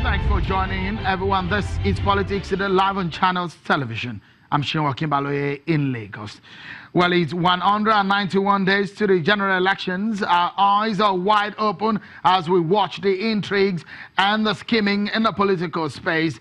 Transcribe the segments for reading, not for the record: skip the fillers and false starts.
Thanks for joining in, everyone. This is Politics Today live on Channels Television. I'm Shinwa Kimbaloye in Lagos. Well, it's 191 days to the general elections. Our eyes are wide open as we watch the intrigues and the scheming in the political space.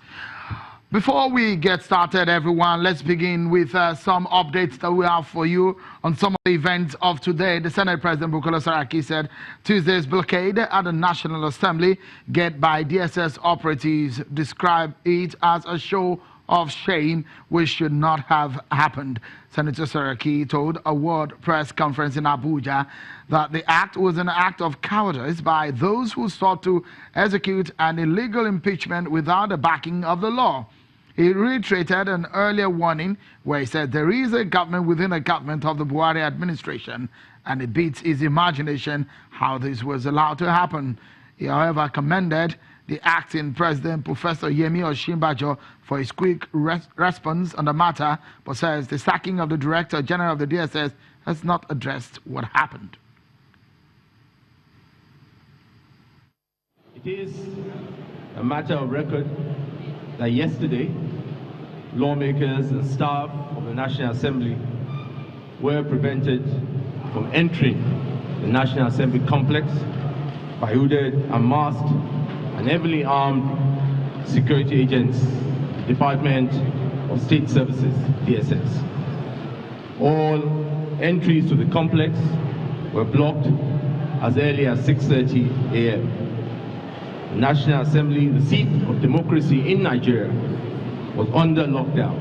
Before we get started, everyone, let's begin with some updates that we have for you on some of the events of today. The Senate President Bukola Saraki said Tuesday's blockade at the National Assembly, led by DSS operatives, described it as a show of shame which should not have happened. Senator Saraki told a World Press Conference in Abuja that the act was an act of cowardice by those who sought to execute an illegal impeachment without the backing of the law. He reiterated an earlier warning where he said there is a government within a government of the Buhari administration, and it beats his imagination how this was allowed to happen. He, however, commended the acting president, Professor Yemi Osinbajo, for his quick response on the matter, but says the sacking of the Director General of the DSS has not addressed what happened. It is a matter of record that yesterday, lawmakers and staff of the National Assembly were prevented from entering the National Assembly complex by hooded and masked and heavily armed security agents, Department of State Services, DSS. All entries to the complex were blocked as early as 6:30 a.m. The National Assembly, the seat of democracy in Nigeria, was under lockdown.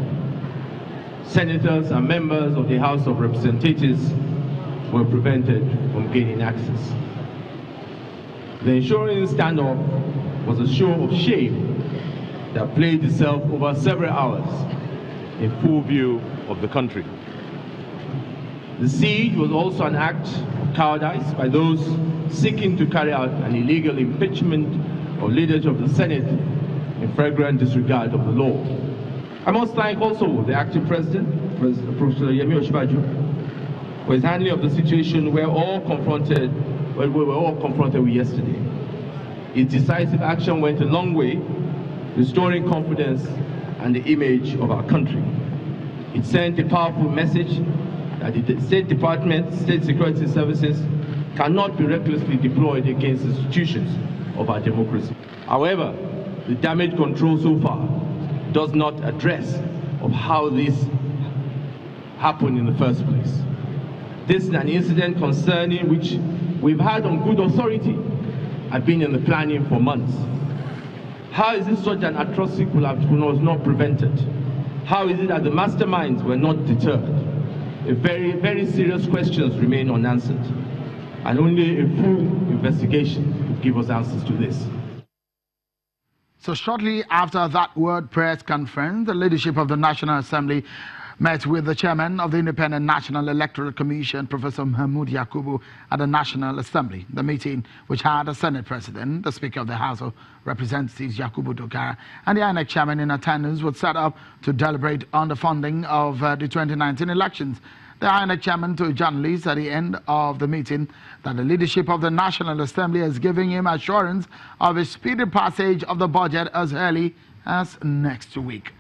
Senators and members of the House of Representatives were prevented from gaining access. The ensuing standoff was a show of shame that played itself over several hours in full view of the country. The siege was also an act of cowardice by those seeking to carry out an illegal impeachment of leaders of the Senate in flagrant disregard of the law. I must thank also the acting president, Professor Yemi Osinbajo, for his handling of the situation we were all confronted with yesterday. His decisive action went a long way, restoring confidence and the image of our country. It sent a powerful message that the State Department, State Security Services cannot be recklessly deployed against institutions of our democracy. However, the damage control so far does not address of how this happened in the first place. This is an incident concerning which we've had on good authority have been in the planning for months. How is it such an atrocity was not prevented? How is it that the masterminds were not deterred? Very, very serious questions remain unanswered, and only a full investigation will give us answers to this. So shortly after that World Press Conference, the leadership of the National Assembly met with the chairman of the Independent National Electoral Commission, Professor Mahmood Yakubu, at the National Assembly. The meeting, which had the Senate President, the Speaker of the House of Representatives, Yakubu Dogara, and the INEC chairman in attendance, was set up to deliberate on the funding of the 2019 elections. The INEC chairman told journalists at the end of the meeting that the leadership of the National Assembly is giving him assurance of a speedy passage of the budget as early as next week.